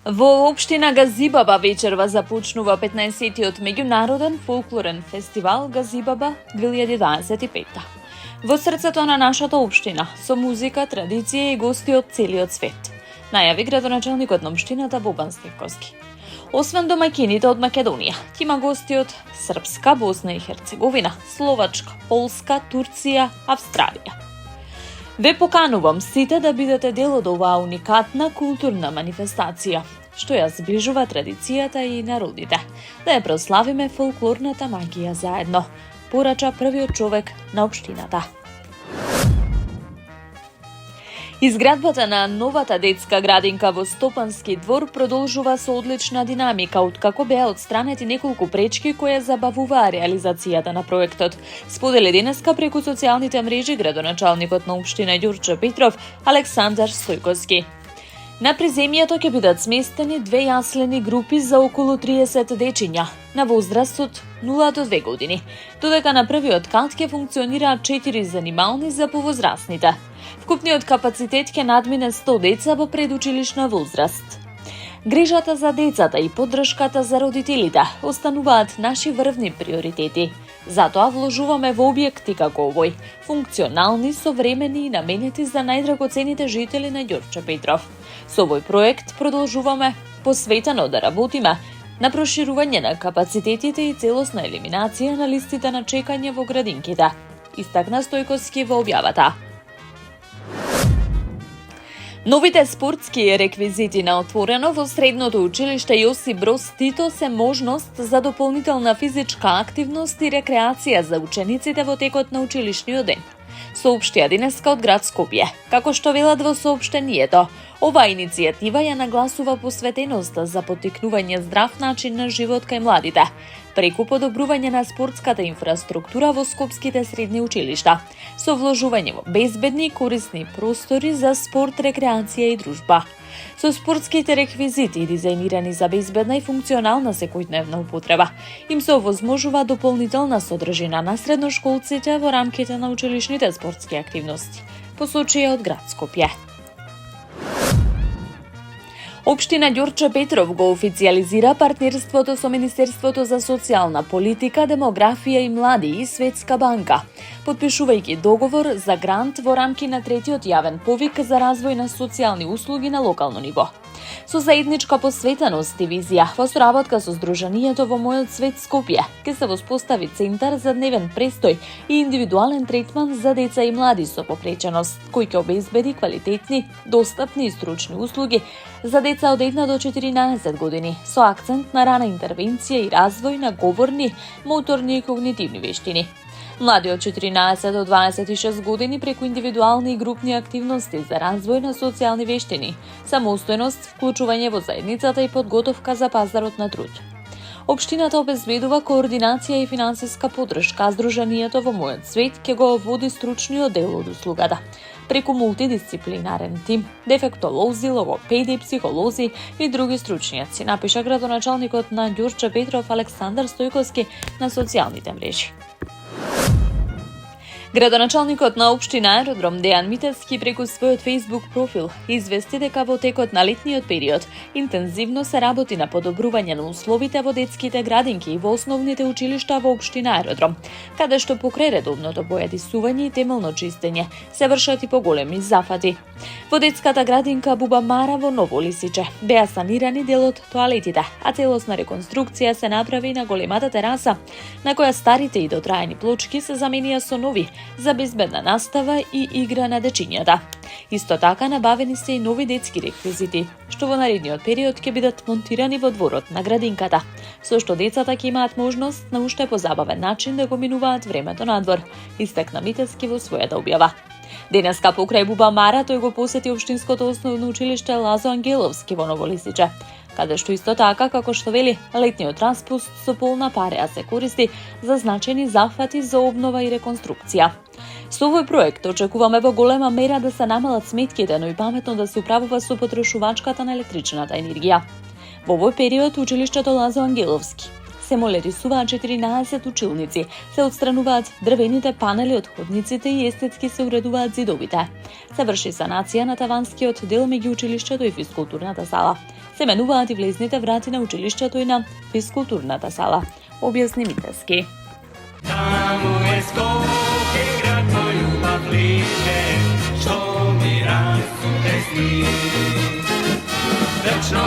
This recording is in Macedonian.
Во општина Газибаба вечерва започнува 15-тиот меѓународен фолклорен фестивал Газибаба 2025. Во срцето на нашата општина, со музика, традиција и гости од целиот свет, најави градоначалникот на општината Бобан Стевковски. Освен домаќините од Македонија, има гости од Српска, Босна и Херцеговина, Словачка, Полска, Турција, Австралија. Ве поканувам сите да бидете дел од оваа уникатна културна манифестација, што ја зближува традицијата и народите, да ја прославиме фолклорната магија заедно, порача првиот човек на општината. Изградбата на новата детска градинка во Стопански двор продолжува со одлична динамика, откако беа отстранети неколку пречки кои забавуваа реализацијата на проектот. Сподели денеска преку социјалните мрежи градоначалникот на општина Ѓурче Петров Александар Стојковски. На приземјето ќе бидат сместени две јаслени групи за околу 30 дечиња на возраст од 0 до 2 години, додека на првиот кат ќе функционираат 4 занимални за повозрасните. Вкупниот капацитет ќе надмине 100 деца во предучилишна возраст. Грижата за децата и поддршката за родителите остануваат наши врвни приоритети. Затоа вложуваме во објекти како овој, функционални, современи и наменети за најдрагоцените жители на Ѓурче Петров. Со овој проект продолжуваме посветено да работиме на проширување на капацитетите и целосна елиминација на листите на чекање во градинките, истакна Стојковски во објавата. Новите спортски реквизити на отворено во средното училиште Јосип Броз Тито се можност за дополнителна физичка активност и рекреација за учениците во текот на училишниот ден, соопштија денеска од град Скопје. Како што велат во соопштението, оваа иницијатива ја нагласува посветеноста за поттикнување здрав начин на живот кај младите, преку подобрување на спортската инфраструктура во скопските средни училишта, со вложување во безбедни и корисни простори за спорт, рекреација и дружба. Со спортските реквизити, дизајнирани за безбедна и функционална секојдневна употреба, им се овозможува дополнителна содржина на средношколците во рамките на училишните спортски активности, посочија од град Скопје. Општина Ѓурче Петров го официјализира партнерството со Министерството за социјална политика, демографија и млади и Светска банка, потпишувајќи договор за грант во рамки на третиот јавен повик за развој на социјални услуги на локално ниво. Со заедничка посветеност и визија, во соработка со Сдруженијето во мојот свет Скопје, ќе се воспостави центар за дневен престој и индивидуален третман за деца и млади со попреченост, кој ќе обезбеди квалитетни, достапни и стручни услуги за деца од 1 до 14 години, со акцент на рана интервенција и развој на говорни, моторни и когнитивни вештини. Млади од 14 до 26 години преку индивидуални и групни активности за развој на социјални вештини, самостојност, вклучување во заедницата и подготовка за пазарот на труд. Општината обезбедува координација и финансиска поддршка, а Сдруженијето во мојот свет ќе го води стручниот дел од услугата, преку мултидисциплинарен тим, дефектолози, логопеди, психолози и други стручњаци, напиша градоначалникот на Ѓурче Петров Александар Стојковски на социјалните мрежи. Градоначалникот на општина Аеродром Дејан Митевски преку својот Facebook профил извести дека во текот на летниот период интензивно се работи на подобрување на условите во детските градинки и во основните училишта во општина Аеродром, каде што покрај редовното бојадисување и темелно чистење се вршат и поголеми зафати. Во детската градинка Буба Мара во Ново Лисиче беа санирани дел од тоалетите, а целосна реконструкција се направи на големата тераса, на која старите и дотраени плочки се заменија со нови, за безбедна настава и игра на дечињата. Исто така набавени се и нови детски реквизити, што во наредниот период ќе бидат монтирани во дворот на градинката, со што децата ќе имаат можност на уште позабавен начин да го минуваат времето надвор, истакна Митевски во својата објава. Денеска покрај Буба Мара тој го посети општинското основно училиште Лазо Ангеловски во Ново Лисиче, каде што исто така, како што вели, летниот распуст со полна пареа се користи за значени зафати за обнова и реконструкција. Со овој проект очекуваме во голема мера да се намалат сметките, но и паметно да се управува со потрошувачката на електричната енергија. Во овој период училиштето Лазо Ангеловски се молерисуваат 14 училници, се отстрануваат дрвените панели од ходниците и естетски се уредуваат зидовите. Се врши санација на таванскиот дел меѓу училиштето и физкултурната зала. се менуваат и влезните врати на училиштето и на физкултурната сала, објасни Митевски. Таму е Скопје, град мој љубав лише, што ми расте сни. Вечно